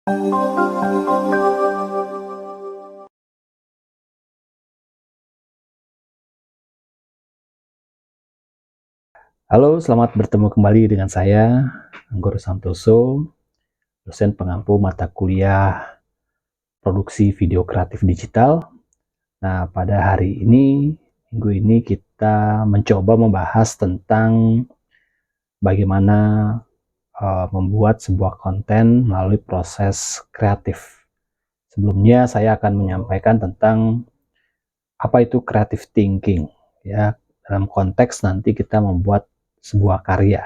Halo, selamat bertemu kembali dengan saya, Anggoro Santoso, dosen pengampu mata kuliah produksi video kreatif digital. Nah, pada hari ini, minggu ini kita mencoba membahas tentang bagaimana membuat sebuah konten melalui proses kreatif. Sebelumnya saya akan menyampaikan tentang apa itu creative thinking, ya, dalam konteks nanti kita membuat sebuah karya.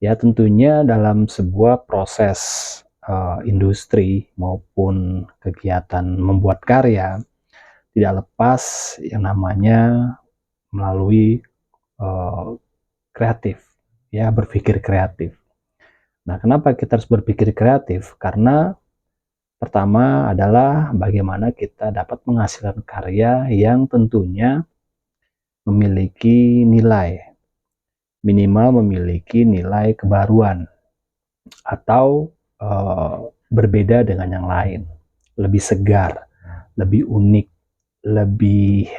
Ya, tentunya dalam sebuah proses industri maupun kegiatan membuat karya tidak lepas yang namanya melalui kreatif, ya, berpikir kreatif. Nah, kenapa kita harus berpikir kreatif? Karena pertama adalah bagaimana kita dapat menghasilkan karya yang tentunya memiliki nilai, minimal memiliki nilai kebaruan atau berbeda dengan yang lain, lebih segar, lebih unik, lebih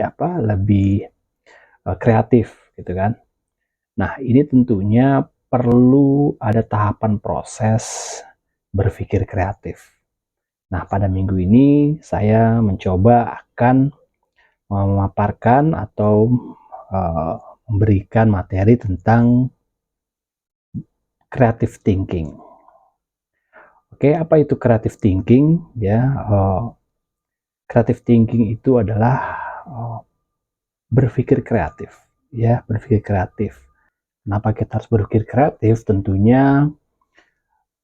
kreatif gitu kan. Nah, ini tentunya perlu ada tahapan proses berpikir kreatif. Nah, pada minggu ini saya mencoba akan memaparkan atau memberikan materi tentang creative thinking. Oke, apa itu creative thinking? Ya, creative thinking itu adalah berpikir kreatif. Ya, berpikir kreatif. Kenapa kita harus berpikir kreatif? Tentunya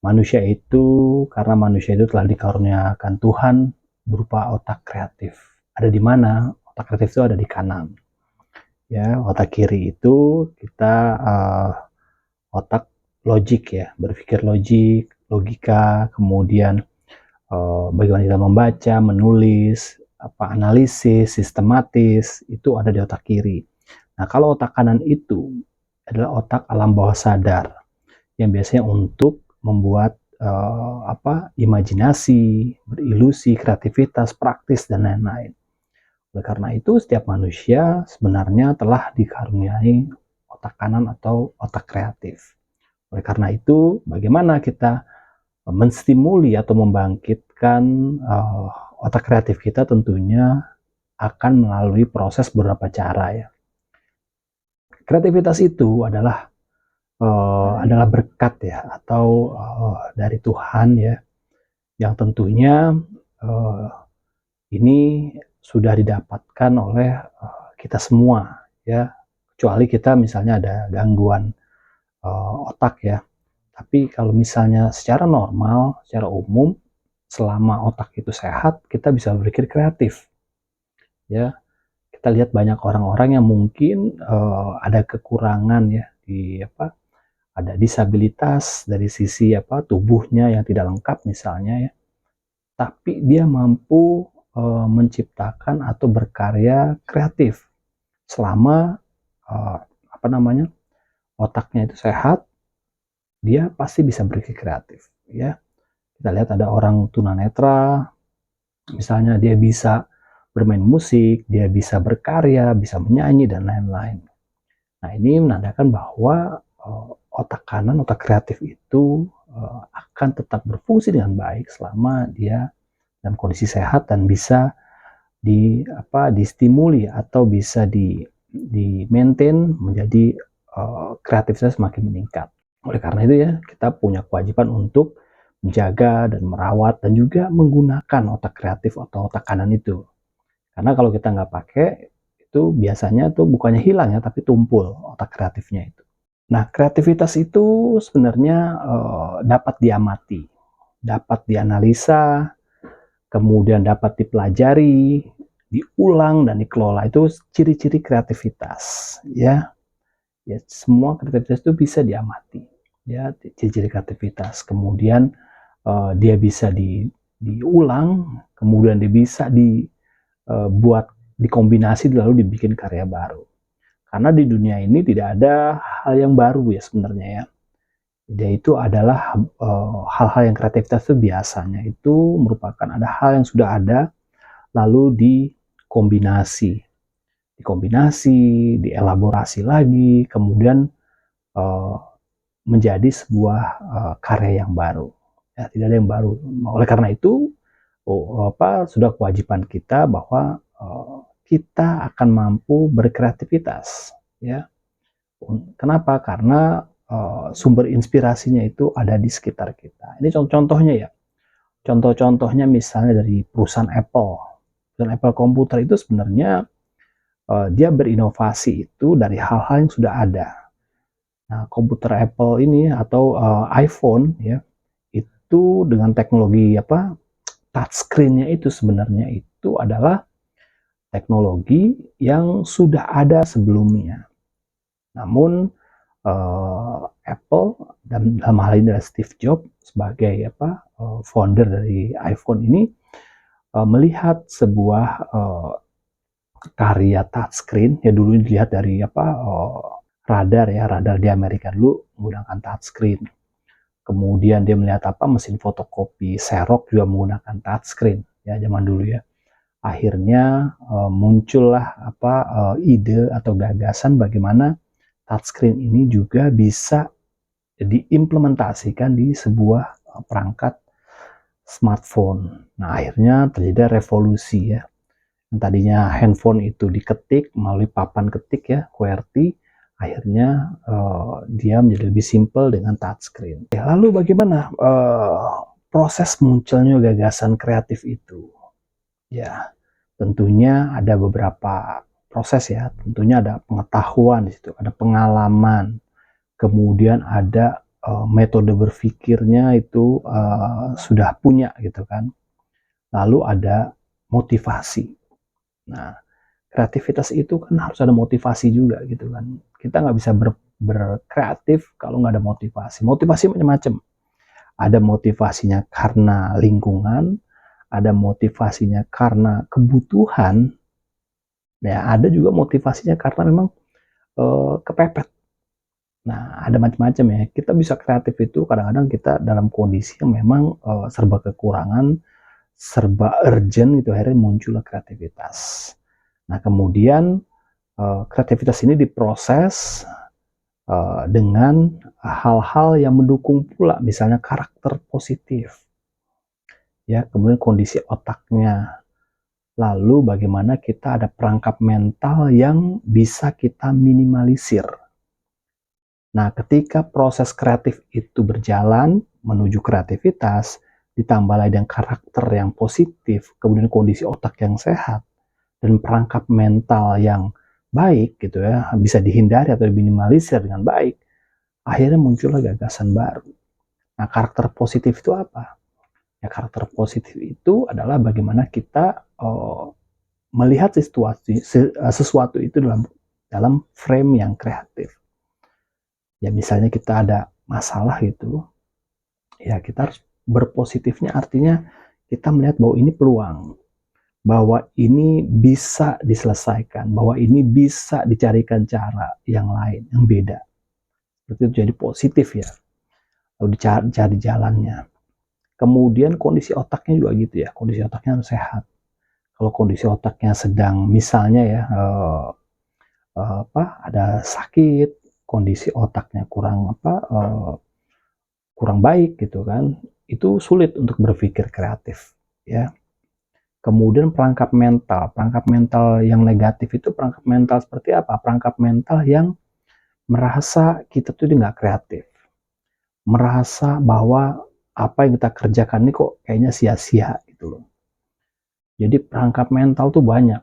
manusia itu, karena manusia itu telah dikaruniakan Tuhan berupa otak kreatif. Ada di mana? Otak kreatif itu ada di kanan. Ya, otak kiri itu kita otak logik, ya, berpikir logik, logika, kemudian bagaimana kita membaca, menulis, analisis, sistematis, itu ada di otak kiri. Nah, kalau otak kanan itu adalah otak alam bawah sadar, yang biasanya untuk membuat imajinasi, berilusi, kreativitas, praktis, dan lain-lain. Oleh karena itu, setiap manusia sebenarnya telah dikaruniai otak kanan atau otak kreatif. Oleh karena itu, bagaimana kita menstimuli atau membangkitkan otak kreatif kita tentunya akan melalui proses beberapa cara, ya. Kreativitas itu adalah berkat, ya, atau dari Tuhan, ya, yang tentunya ini sudah didapatkan oleh kita semua, ya, kecuali kita misalnya ada gangguan otak, ya. Tapi kalau misalnya secara normal, secara umum, selama otak itu sehat, kita bisa berpikir kreatif, ya. Kita lihat banyak orang-orang yang mungkin ada kekurangan, ya, ada disabilitas dari sisi tubuhnya yang tidak lengkap misalnya, ya. Tapi dia mampu menciptakan atau berkarya kreatif selama otaknya itu sehat, dia pasti bisa berpikir kreatif, ya. Kita lihat ada orang tunanetra, misalnya dia bisa bermain musik, dia bisa berkarya, bisa menyanyi, dan lain-lain. Nah, ini menandakan bahwa otak kanan, otak kreatif itu akan tetap berfungsi dengan baik selama dia dalam kondisi sehat dan bisa distimuli atau bisa di maintain menjadi kreativitas semakin meningkat. Oleh karena itu, ya, kita punya kewajiban untuk menjaga dan merawat dan juga menggunakan otak kreatif atau otak kanan itu. Karena kalau kita nggak pakai, itu biasanya tuh bukannya hilang, ya, tapi tumpul otak kreatifnya itu. Nah, kreativitas itu sebenarnya dapat diamati, dapat dianalisa, kemudian dapat dipelajari, diulang, dan dikelola. Itu ciri-ciri kreativitas, ya. Ya, semua kreativitas itu bisa diamati, ya, ciri-ciri kreativitas. Kemudian dia bisa diulang, kemudian dia bisa dibuat dikombinasi lalu dibikin karya baru. Karena di dunia ini tidak ada hal yang baru, ya, sebenarnya, ya. Dia itu adalah hal-hal yang kreativitas itu biasanya itu merupakan ada hal yang sudah ada lalu dikombinasi, dielaborasi lagi, kemudian uh, menjadi sebuah karya yang baru. Ya, tidak ada yang baru. Oleh karena itu, sudah kewajiban kita bahwa kita akan mampu berkreativitas. Ya, kenapa? Karena sumber inspirasinya itu ada di sekitar kita. Ini contohnya ya. Contoh-contohnya misalnya dari perusahaan Apple. Perusahaan Apple komputer itu sebenarnya dia berinovasi itu dari hal-hal yang sudah ada. Nah, komputer Apple ini atau iPhone ya, itu dengan teknologi touchscreen-nya itu sebenarnya itu adalah teknologi yang sudah ada sebelumnya. Namun Apple dan dalam hal ini adalah Steve Jobs sebagai founder dari iPhone ini melihat sebuah karya touchscreen ya, dulu dilihat dari radar di Amerika dulu menggunakan touchscreen. Kemudian dia melihat mesin fotokopi Xerox juga menggunakan touchscreen ya zaman dulu ya. Akhirnya muncullah ide atau gagasan bagaimana touchscreen ini juga bisa diimplementasikan di sebuah perangkat smartphone. Nah, akhirnya terjadi revolusi ya. Yang tadinya handphone itu diketik melalui papan ketik ya, QWERTY, akhirnya dia menjadi lebih simple dengan touchscreen. Ya, lalu bagaimana proses munculnya gagasan kreatif itu? Ya, tentunya ada beberapa proses ya. Tentunya ada pengetahuan di situ, ada pengalaman, kemudian ada metode berpikirnya itu sudah punya gitu kan. Lalu ada motivasi. Nah, kreativitas itu kan harus ada motivasi juga gitu kan. Kita nggak bisa berkreatif kalau nggak ada motivasi. Motivasi macam-macam. Ada motivasinya karena lingkungan, ada motivasinya karena kebutuhan, ya ada juga motivasinya karena memang kepepet. Nah, ada macam-macam ya. Kita bisa kreatif itu kadang-kadang kita dalam kondisi yang memang serba kekurangan, serba urgent itu, akhirnya muncullah kreativitas. Nah, kemudian kreativitas ini diproses dengan hal-hal yang mendukung pula, misalnya karakter positif, ya, kemudian kondisi otaknya, lalu bagaimana kita ada perangkap mental yang bisa kita minimalisir. Nah, ketika proses kreatif itu berjalan menuju kreativitas, ditambah lagi dengan karakter yang positif, kemudian kondisi otak yang sehat, dan perangkap mental yang baik gitu ya, bisa dihindari atau diminimalisir dengan baik, akhirnya muncullah gagasan baru. Nah, karakter positif itu apa? Ya, karakter positif itu adalah bagaimana kita melihat sesuatu itu dalam frame yang kreatif. Ya, misalnya kita ada masalah gitu, ya kita harus berpositifnya, artinya kita melihat bahwa ini peluang, bahwa ini bisa diselesaikan, bahwa ini bisa dicarikan cara yang lain, yang beda. Itu jadi positif ya, lalu dicari jalannya. Kemudian kondisi otaknya juga gitu ya, kondisi otaknya harus sehat. Kalau kondisi otaknya sedang misalnya ya ada sakit, kondisi otaknya kurang baik gitu kan, itu sulit untuk berpikir kreatif ya. Kemudian perangkap mental yang negatif itu perangkap mental seperti apa? Perangkap mental yang merasa kita tuh nggak kreatif, merasa bahwa apa yang kita kerjakan ini kok kayaknya sia-sia gitu loh. Jadi perangkap mental tuh banyak.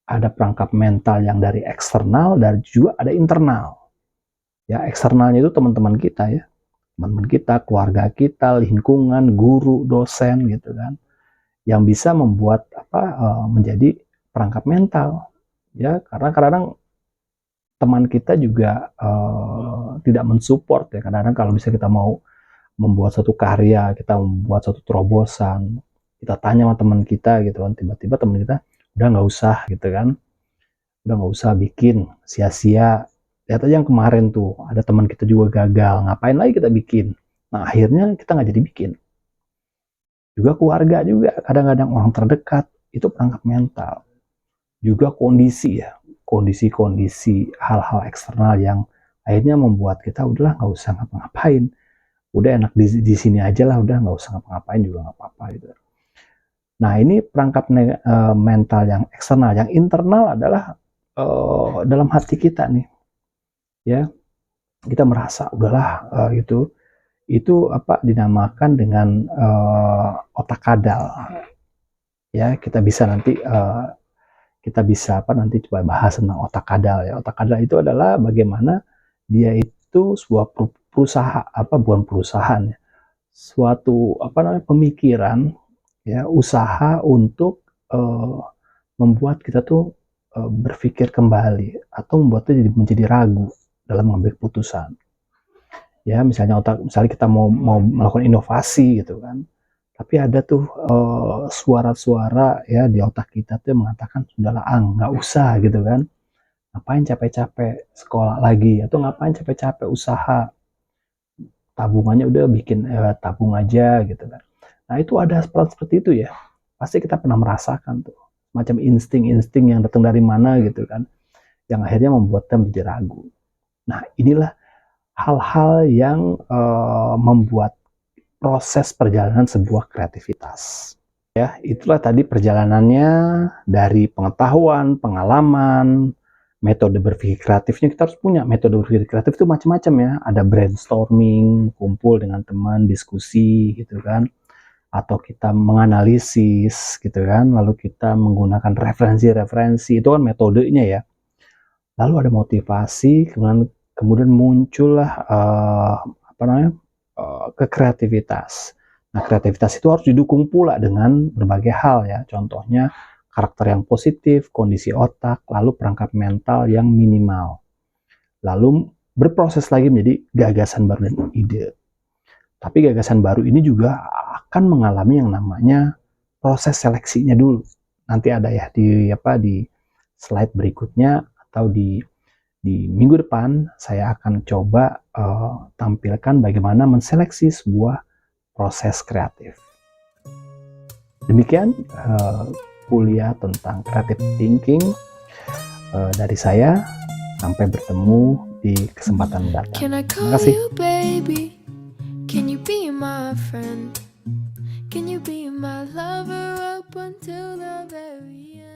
Ada perangkap mental yang dari eksternal dan juga ada internal. Ya, eksternalnya itu teman-teman kita ya. Teman-teman kita, keluarga kita, lingkungan, guru, dosen gitu kan. Yang bisa membuat menjadi perangkap mental. Ya, karena kadang-kadang teman kita juga tidak mensupport ya. Kadang-kadang kalau misalnya kita mau membuat satu karya, kita membuat satu terobosan, kita tanya sama teman kita gitu kan, tiba-tiba teman kita udah nggak usah gitu kan, udah nggak usah bikin, sia-sia, Lihat aja yang kemarin tuh, ada teman kita juga gagal, ngapain lagi kita bikin? Nah, akhirnya kita nggak jadi bikin. Juga keluarga juga, kadang-kadang orang terdekat, itu perangkap mental. Juga kondisi ya, kondisi-kondisi hal-hal eksternal yang akhirnya membuat kita udahlah nggak usah ngapa-ngapain. Udah enak di sini aja lah, udah nggak usah ngapa-ngapain juga nggak apa-apa gitu. Nah, ini perangkap mental yang eksternal. Yang internal adalah dalam hati kita nih, ya. Kita merasa udahlah itu apa dinamakan dengan otak kadal, ya. Kita bisa nanti nanti coba bahas tentang otak kadal, ya. Otak kadal itu adalah bagaimana dia itu sebuah perusahaan, bukan perusahaan ya, suatu pemikiran, ya, usaha untuk membuat kita tuh berpikir kembali atau membuatnya menjadi ragu dalam mengambil keputusan. Ya, misalnya kita mau melakukan inovasi gitu kan, tapi ada tuh suara-suara ya di otak kita tuh yang mengatakan sudahlah, nggak usah gitu kan, ngapain capek-capek sekolah lagi, atau ngapain capek-capek usaha, tabungannya udah bikin tabung aja gitu kan. Nah, itu ada seperti itu ya, pasti kita pernah merasakan tuh macam insting-insting yang datang dari mana gitu kan, yang akhirnya membuat kita menjadi ragu. Nah, inilah hal-hal yang membuat proses perjalanan sebuah kreativitas. Ya, itulah tadi perjalanannya dari pengetahuan, pengalaman, metode berpikir kreatifnya. Kita harus punya metode berpikir kreatif itu macam-macam ya. Ada brainstorming, kumpul dengan teman, diskusi gitu kan. Atau kita menganalisis gitu kan. Lalu kita menggunakan referensi-referensi, itu kan metodenya ya. Lalu ada motivasi, kemudian muncullah kekreativitas. Nah, kreativitas itu harus didukung pula dengan berbagai hal ya. Contohnya karakter yang positif, kondisi otak, lalu perangkap mental yang minimal. Lalu berproses lagi menjadi gagasan baru dan ide. Tapi gagasan baru ini juga akan mengalami yang namanya proses seleksinya dulu. Nanti ada ya di slide berikutnya atau di minggu depan saya akan coba tampilkan bagaimana menseleksi sebuah proses kreatif. Demikian kuliah tentang creative thinking dari saya. Sampai bertemu di kesempatan datang. Terima kasih. Can you be my friend? Can you be my lover up until the very end?